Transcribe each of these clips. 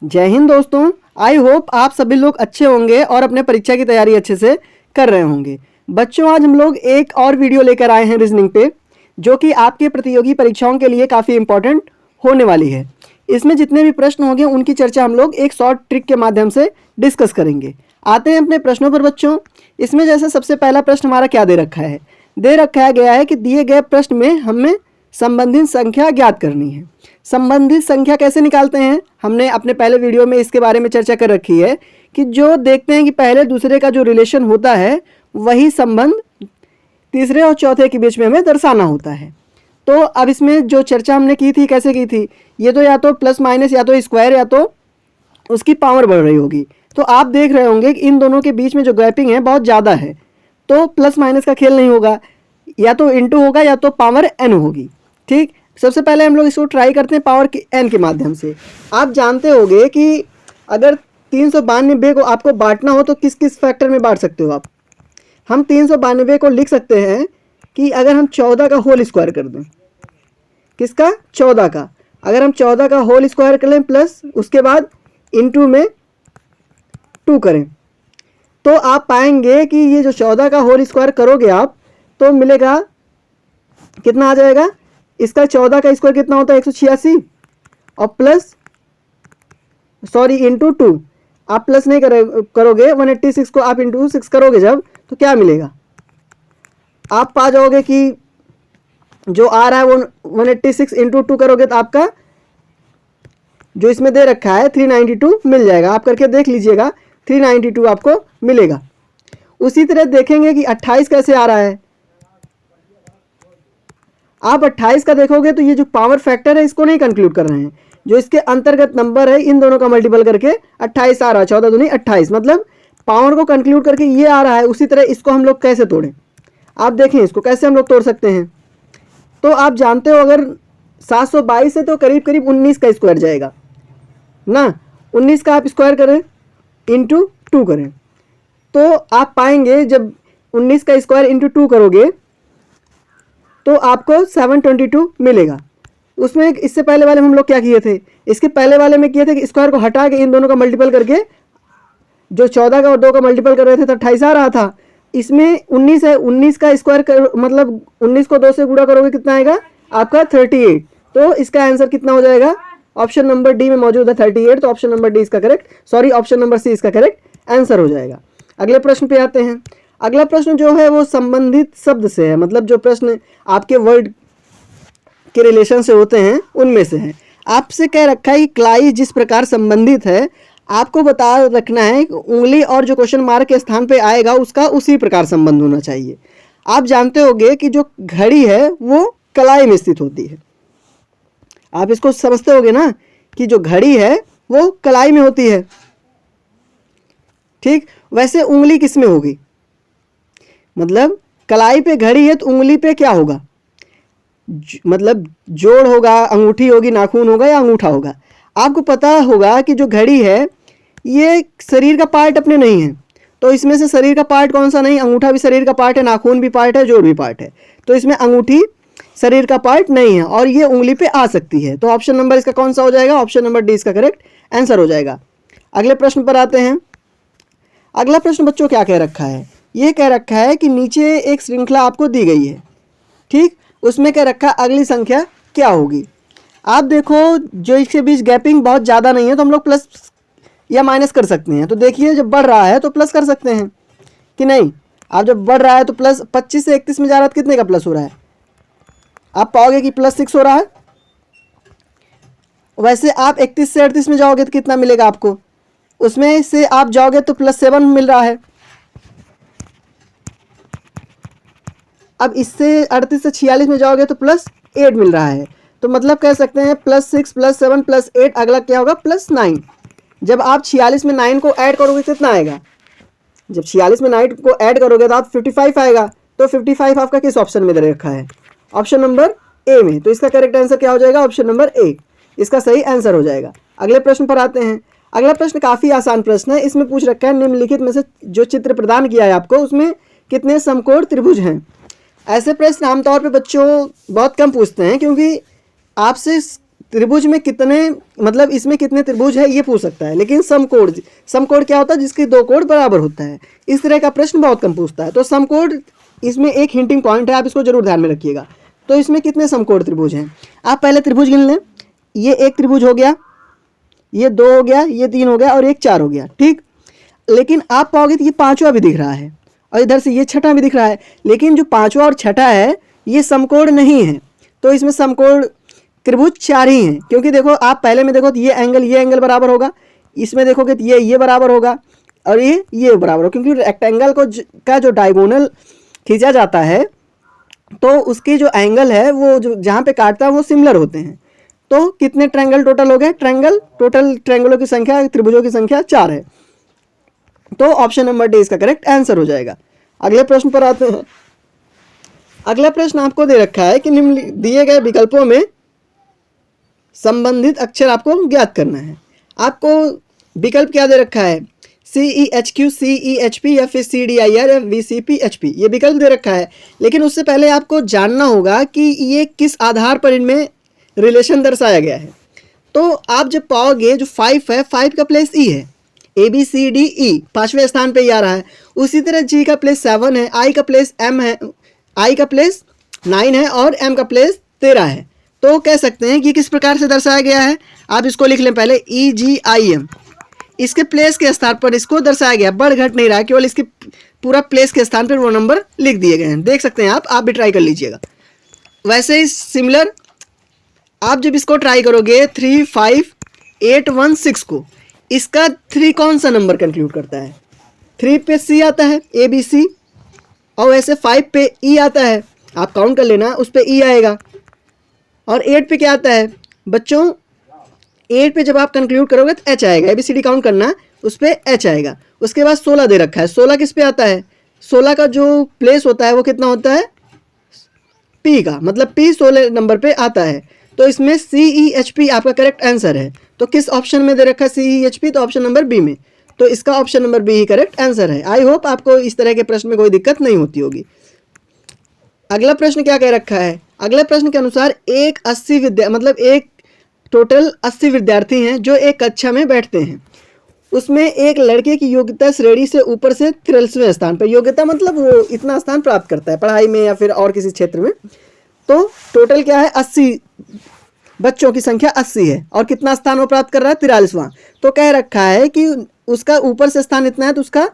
जय हिंद दोस्तों। I hope आप सभी लोग अच्छे होंगे और अपने परीक्षा की तैयारी अच्छे से कर रहे होंगे। बच्चों, आज हम लोग एक और वीडियो लेकर आए हैं रीजनिंग पे, जो कि आपके प्रतियोगी परीक्षाओं के लिए काफ़ी इंपॉर्टेंट होने वाली है। इसमें जितने भी प्रश्न होंगे उनकी चर्चा हम लोग एक शॉर्ट ट्रिक के माध्यम से डिस्कस करेंगे। आते हैं अपने प्रश्नों पर बच्चों। इसमें जैसे सबसे पहला प्रश्न हमारा क्या दे रखा है, दे रखा गया है कि दिए गए प्रश्न में हमें संबंधित संख्या ज्ञात करनी है। संबंधित संख्या कैसे निकालते हैं, हमने अपने पहले वीडियो में इसके बारे में चर्चा कर रखी है कि जो देखते हैं कि पहले दूसरे का जो रिलेशन होता है वही संबंध तीसरे और चौथे के बीच में हमें दर्शाना होता है। तो अब इसमें जो चर्चा हमने की थी, कैसे की थी, ये तो या तो प्लस माइनस या तो स्क्वायर या तो उसकी पावर बढ़ रही होगी। तो आप देख रहे होंगे कि इन दोनों के बीच में जो गैपिंग है बहुत ज़्यादा है, तो प्लस माइनस का खेल नहीं होगा, या तो इंटू होगा या तो पावर एन होगी। ठीक, सबसे पहले हम लोग इसको ट्राई करते हैं पावर एन के माध्यम से। आप जानते होंगे कि अगर 392 को आपको बांटना हो तो किस किस फैक्टर में बांट सकते हो आप। हम 392 को लिख सकते हैं कि अगर हम 14 का होल स्क्वायर कर दें, किसका, 14 का, अगर हम 14 का होल स्क्वायर कर लें प्लस उसके बाद इंटू में 2 करें, तो आप पाएंगे कि ये जो 14 का होल स्क्वायर करोगे आप तो मिलेगा कितना आ जाएगा, इसका 14 का स्क्वायर कितना होता है 186 और प्लस इंटू 2, आप प्लस नहीं करोगे 186 को आप इंटू 6 करोगे जब, तो क्या मिलेगा, आप पा जाओगे कि जो आ रहा है वो 186 इंटू 2 करोगे तो आपका जो इसमें दे रखा है 392 मिल जाएगा। आप करके देख लीजिएगा, 392 आपको मिलेगा। उसी तरह देखेंगे कि 28 कैसे आ रहा है। आप 28 का देखोगे तो ये जो पावर फैक्टर है इसको नहीं कंक्लूड कर रहे हैं, जो इसके अंतर्गत नंबर है इन दोनों का मल्टीपल करके 28 आ रहा है, 14 दूनी 28, मतलब पावर को कंक्लूड करके ये आ रहा है। उसी तरह इसको हम लोग कैसे तोड़ें, आप देखें इसको कैसे हम लोग तोड़ सकते हैं। तो आप जानते हो अगर 722 है तो करीब करीब 19 का स्क्वायर जाएगा ना, 19 का आप स्क्वायर करें इंटू 2 करें तो आप पाएंगे जब 19 का स्क्वायर इंटू 2 करोगे तो आपको 722 मिलेगा। उसमें इससे पहले वाले में हम लोग क्या किए थे, इसके पहले वाले में किए थे कि स्क्वायर को हटा के इन दोनों का मल्टीपल करके जो 14 का और 2 का मल्टीपल कर रहे थे तो 28 आ रहा था। इसमें 19 है, 19 का स्क्वायर मतलब 19 को 2 से गुणा करोगे कितना आएगा आपका 38। तो इसका आंसर कितना हो जाएगा, ऑप्शन नंबर डी में मौजूद है 38, तो ऑप्शन नंबर डी इसका करेक्ट, ऑप्शन नंबर सी इसका करेक्ट आंसर हो जाएगा। अगले प्रश्न पे आते हैं। अगला प्रश्न जो है वो संबंधित शब्द से है, मतलब जो प्रश्न आपके वर्ड के रिलेशन से होते हैं उनमें से है। आपसे कह रखा है कि क्लाई जिस प्रकार संबंधित है, आपको बता रखना है कि उंगली और जो क्वेश्चन मार्क के स्थान पे आएगा उसका उसी प्रकार संबंध होना चाहिए। आप जानते होंगे कि जो घड़ी है वो कलाई में स्थित होती है, आप इसको समझते होंगे ना कि जो घड़ी है वो कलाई में होती है। ठीक, वैसे उंगली किस में होगी, मतलब कलाई पे घड़ी है तो उंगली पे क्या होगा, मतलब जोड़ होगा, अंगूठी होगी, नाखून होगा या अंगूठा होगा। आपको पता होगा कि जो घड़ी है ये शरीर का पार्ट अपने नहीं है, तो इसमें से शरीर का पार्ट कौन सा नहीं, अंगूठा भी शरीर का पार्ट है, नाखून भी पार्ट है, जोड़ भी पार्ट है, तो इसमें अंगूठी शरीर का पार्ट नहीं है और ये उंगली पे आ सकती है। तो ऑप्शन नंबर इसका कौन सा हो जाएगा, ऑप्शन नंबर डी इसका करेक्ट आंसर हो जाएगा। अगले प्रश्न पर आते हैं। अगला प्रश्न बच्चों क्या कह रखा है, ये कह रखा है कि नीचे एक श्रृंखला आपको दी गई है, ठीक, उसमें कह रखा है अगली संख्या क्या होगी। आप देखो जो इसके बीच गैपिंग बहुत ज़्यादा नहीं है तो हम लोग प्लस या माइनस कर सकते हैं। तो देखिए जब बढ़ रहा है तो प्लस कर सकते हैं कि नहीं, आप जब बढ़ रहा है तो प्लस 25 से 31 में जा रहा है तो कितने का प्लस हो रहा है, आप पाओगे कि +6 हो रहा है। वैसे आप 31 से 38 में जाओगे तो कितना मिलेगा आपको, उसमें से आप जाओगे तो +7 मिल रहा है। अब इससे 38 से 46 में जाओगे तो +8 मिल रहा है, तो मतलब कह सकते हैं +6 +7 +8 अगला क्या होगा +9। जब आप 46 में 9 को ऐड करोगे कितना आएगा, जब 46 में 9 को ऐड करोगे तो आप 55 आएगा। तो 55 आपका किस ऑप्शन में दे रखा है, ऑप्शन नंबर ए में, तो इसका करेक्ट आंसर क्या हो जाएगा, ऑप्शन नंबर ए इसका सही आंसर हो जाएगा। अगले प्रश्न पर आते हैं। अगला प्रश्न काफ़ी आसान प्रश्न है, इसमें पूछ रखा है निम्नलिखित में से जो चित्र प्रदान किया है आपको उसमें कितने समकोण त्रिभुज हैं। ऐसे प्रश्न आमतौर पे बच्चों बहुत कम पूछते हैं क्योंकि आपसे त्रिभुज में कितने, मतलब इसमें कितने त्रिभुज है ये पूछ सकता है, लेकिन समकोण क्या होता है, जिसके दो कोण बराबर होता है। इस तरह का प्रश्न बहुत कम पूछता है। तो समकोण इसमें एक हिंटिंग पॉइंट है, आप इसको जरूर ध्यान में रखिएगा। तो इसमें कितने समकोण त्रिभुज हैं, आप पहले त्रिभुज गिन लें। ये एक त्रिभुज हो गया, ये 2 हो गया, ये 3 हो गया और एक 4 हो गया, ठीक। लेकिन आप पाओगे तो ये 5वां भी दिख रहा है और इधर से ये 6वां भी दिख रहा है, लेकिन जो 5वां और 6वां है ये समकोण नहीं है। तो इसमें समकोण त्रिभुज 4 ही हैं, क्योंकि देखो आप पहले में देखो तो ये एंगल बराबर होगा, इसमें देखोगे तो ये बराबर होगा और ये बराबर होगा, क्योंकि रेक्टेंगल का जो डायगोनल खींचा जाता है तो उसकी जो एंगल है वो जो जहाँ पे काटता है वो सिमिलर होते हैं। तो कितने ट्रायंगल टोटल हो गए, टोटल ट्रायंगलों की संख्या, त्रिभुजों की संख्या 4 है। तो ऑप्शन नंबर डी इसका करेक्ट आंसर हो जाएगा। अगले प्रश्न पर आते हैं। अगला प्रश्न आपको दे रखा है कि निम्न दिए गए विकल्पों में संबंधित अक्षर आपको ज्ञात करना है। आपको विकल्प क्या दे रखा है, CEHQ, CEHP या फिर CDIR या VCPHP, ये विकल्प दे रखा है। लेकिन उससे पहले आपको जानना होगा कि ये किस आधार पर इनमें रिलेशन दर्शाया गया है। तो आप जब पाओगे जो 5 है, 5 का प्लेस E है, ABCDE 5वें स्थान पे ही आ रहा है। उसी तरह G का प्लेस 7 है, I का प्लेस M है, I का प्लेस 9 है और M का प्लेस 13 है। तो कह सकते हैं कि किस प्रकार से दर्शाया गया है, आप इसको लिख लें पहले EGIM, इसके प्लेस के स्थान पर इसको दर्शाया गया, बढ़ घट नहीं रहा, केवल इसके पूरा प्लेस के स्थान पर वो नंबर लिख दिए गए हैं। देख सकते हैं आप भी ट्राई कर लीजिएगा। वैसे ही सिमिलर आप जब इसको ट्राई करोगे 3, 5, 8, 1, 6 को, इसका 3 कौन सा नंबर कंक्लूड करता है, 3 पे C आता है ABC, और वैसे 5 पे E आता है, आप काउंट कर लेना, उस पे E आएगा। और 8 पे क्या आता है बच्चों, 8 पे जब आप कंक्लूड करोगे तो H आएगा, ABCD काउंट करना, उस पे H आएगा। उसके बाद 16 दे रखा है, 16 किस पे आता है, 16 का जो प्लेस होता है वो कितना होता है, P का, मतलब P 16 नंबर पे आता है। तो इसमें CEHP आपका करेक्ट आंसर है। तो किस ऑप्शन में दे रखा है CEHP, तो ऑप्शन नंबर बी में। तो इसका ऑप्शन नंबर बी ही करेक्ट आंसर है। आई होप आपको इस तरह के प्रश्न में कोई दिक्कत नहीं होती होगी। अगला प्रश्न क्या कह रखा है, अगले प्रश्न के अनुसार एक टोटल 80 विद्यार्थी हैं जो एक कक्षा में बैठते हैं। उसमें एक लड़के की योग्यता श्रेणी से ऊपर से 43वें स्थान पर, योग्यता मतलब वो इतना स्थान प्राप्त करता है पढ़ाई में या फिर और किसी क्षेत्र में। तो टोटल क्या है, 80 बच्चों की संख्या 80 है और कितना स्थान वो प्राप्त कर रहा है, 43वां। तो कह रखा है कि उसका ऊपर से स्थान इतना है तो उसका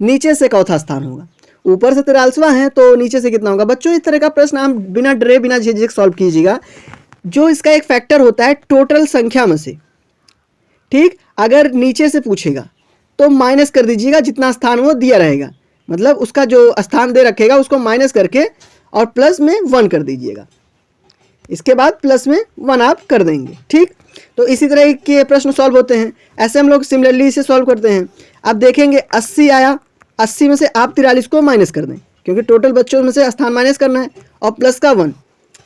नीचे से चौथा स्थान होगा। ऊपर से 43वां है तो नीचे से कितना होगा। बच्चों इस तरह का प्रश्न आप बिना डरे बिना झिझक सॉल्व कीजिएगा। जो इसका एक फैक्टर होता है टोटल संख्या में से, ठीक, अगर नीचे से पूछेगा तो माइनस कर दीजिएगा जितना स्थान वो दिया रहेगा, मतलब उसका जो स्थान दे रखेगा उसको माइनस करके और प्लस में 1 कर दीजिएगा, इसके बाद प्लस में 1 आप कर देंगे, ठीक। तो इसी तरह के प्रश्न सॉल्व होते हैं। ऐसे हम लोग सिमिलरली इसे सॉल्व करते हैं। आप देखेंगे 80 आया, 80 में से आप 43 को माइनस कर दें, क्योंकि टोटल बच्चों में से स्थान माइनस करना है, और प्लस का 1,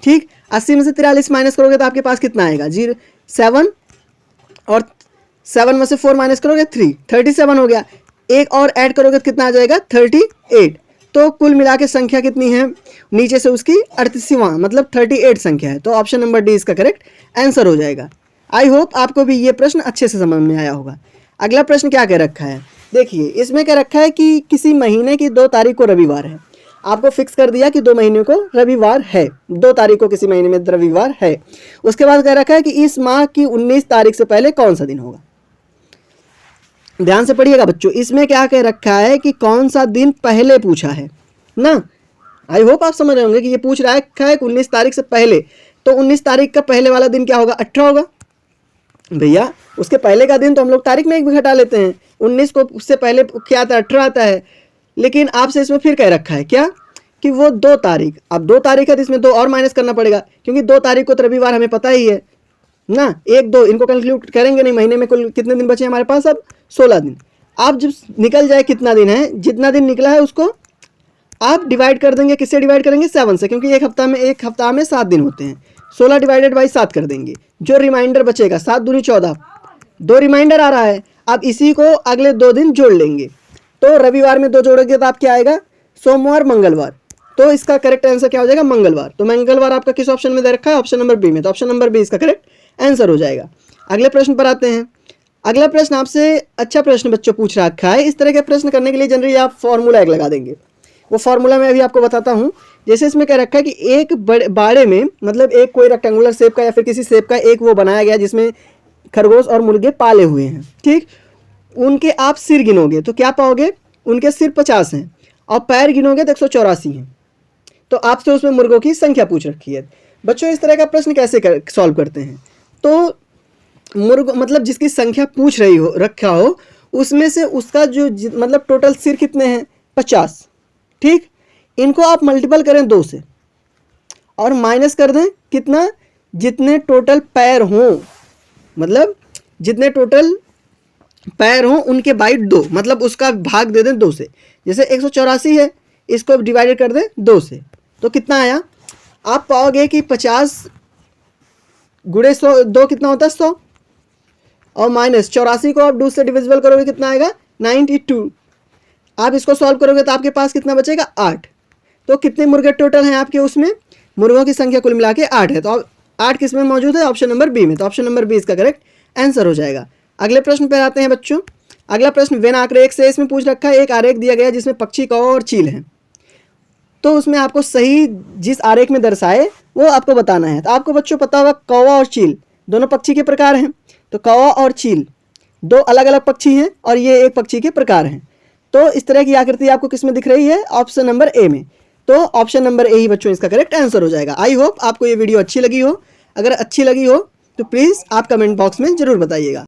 ठीक। 80 में से 43 माइनस करोगे तो आपके पास कितना आएगा, 7, और 7 में से 4 माइनस करोगे 3, 37 हो गया। एक और ऐड करोगे तो कितना आ जाएगा, 38। तो कुल मिला के संख्या कितनी है, नीचे से उसकी 38वां, मतलब 38 संख्या है। तो ऑप्शन नंबर डी इसका करेक्ट आंसर हो जाएगा। आई होप आपको भी ये प्रश्न अच्छे से समझ में आया होगा। अगला प्रश्न क्या कह रखा है, देखिए इसमें कह रखा है कि किसी महीने की 2 तारीख को रविवार है। आपको फिक्स कर दिया कि 2 महीने को रविवार है, 2 तारीख को किसी महीने में रविवार है। उसके बाद कह रखा है कि इस माह की 19 तारीख से पहले कौन सा दिन होगा। ध्यान से पढ़िएगा बच्चों, इसमें क्या कह रखा है कि कौन सा दिन पहले पूछा है ना। आई होप आप समझ रहे होंगे कि ये पूछ रहा है 19 तारीख से पहले, तो 19 तारीख का पहले वाला दिन क्या होगा, 18 होगा भैया। उसके पहले का दिन तो हम लोग तारीख में एक भी घटा लेते हैं, 19 को उससे पहले क्या आता है, 18 आता है। लेकिन आपसे इसमें फिर कह रखा है क्या कि वो 2 तारीख, अब 2 तारीख है तो इसमें 2 और माइनस करना पड़ेगा, क्योंकि 2 तारीख को तो रविवार हमें पता ही है ना। 1, 2 इनको कंक्लूड करेंगे नहीं, महीने में कुल कितने दिन बचे हमारे पास, अब 16 दिन। आप जब निकल जाए कितना दिन है, जितना दिन निकला है उसको आप डिवाइड कर देंगे, किससे डिवाइड करेंगे, 7 से, क्योंकि एक हफ्ता में 7 दिन होते हैं। 16 डिवाइडेड बाई 7 कर देंगे, जो रिमाइंडर बचेगा 7 दूनी 14, 2 रिमाइंडर आ रहा है। आप इसी को अगले 2 दिन जोड़ लेंगे, तो रविवार में 2 जोड़ोगे तो आप क्या आएगा, सोमवार मंगलवार। तो इसका करेक्ट आंसर क्या हो जाएगा, मंगलवार। तो मंगलवार आपका किस ऑप्शन में दे रखा है, ऑप्शन नंबर बी में। तो ऑप्शन नंबर बी इसका करेक्ट आंसर हो जाएगा। अगले प्रश्न पर आते हैं। अगला प्रश्न आपसे अच्छा प्रश्न बच्चों पूछ रखा है। इस तरह के प्रश्न करने के लिए जनरली आप फॉर्मूला एक लगा देंगे। वो फॉर्मूला मैं अभी आपको बताता हूँ। जैसे इसमें कह रखा है कि एक बाड़े में, मतलब एक कोई रेक्टेंगुलर शेप का या फिर किसी शेप का एक वो बनाया गया जिसमें खरगोश और मुर्गे पाले हुए हैं, ठीक। उनके आप सिर गिनोगे तो क्या पाओगे, उनके सिर 50 हैं और पैर गिनोगे तो 184 हैं। तो आपसे उसमें मुर्गों की संख्या पूछ रखी है। बच्चों इस तरह का प्रश्न कैसे सॉल्व करते हैं, तो मुर्ग मतलब जिसकी संख्या पूछ रही हो रखा हो उसमें से उसका जो मतलब टोटल सिर कितने हैं, 50, ठीक। इनको आप मल्टीपल करें 2 से और माइनस कर दें कितना, जितने टोटल पैर हों, मतलब जितने टोटल पैर हों उनके बाई 2, मतलब उसका भाग दे दें 2 से। जैसे 184 है, इसको डिवाइडेड कर दें 2 से, तो कितना आया, आप पाओगे कि 50 गुणे 100 2 कितना होता है 100, और माइनस 84 को आप 2 से डिविजिबल करोगे कितना आएगा 92। आप इसको सॉल्व करोगे तो आपके पास कितना बचेगा 8। तो कितने मुर्गे टोटल हैं आपके, उसमें मुर्गों की संख्या कुल मिला के 8 है। तो 8 किस में मौजूद है, ऑप्शन नंबर बी में। तो ऑप्शन नंबर बी इसका करेक्ट आंसर हो जाएगा। अगले प्रश्न पर आते हैं बच्चों। अगला प्रश्न वेन आरेख से इसमें पूछ रखा है। एक आरेख दिया गया जिसमें पक्षी, कौवा और चील है, तो उसमें आपको सही जिस आरेख में दर्शाए वो आपको बताना है। तो आपको बच्चों पता होगा कौवा और चील दोनों पक्षी के प्रकार हैं। तो कौवा और चील 2 अलग अलग पक्षी हैं और ये एक पक्षी के प्रकार हैं। तो इस तरह की आकृति आपको किस में दिख रही है, ऑप्शन नंबर ए में। तो ऑप्शन नंबर ए ही बच्चों इसका करेक्ट आंसर हो जाएगा। आई होप आपको ये वीडियो अच्छी लगी हो। अगर अच्छी लगी हो तो प्लीज़ आप कमेंट बॉक्स में ज़रूर बताइएगा।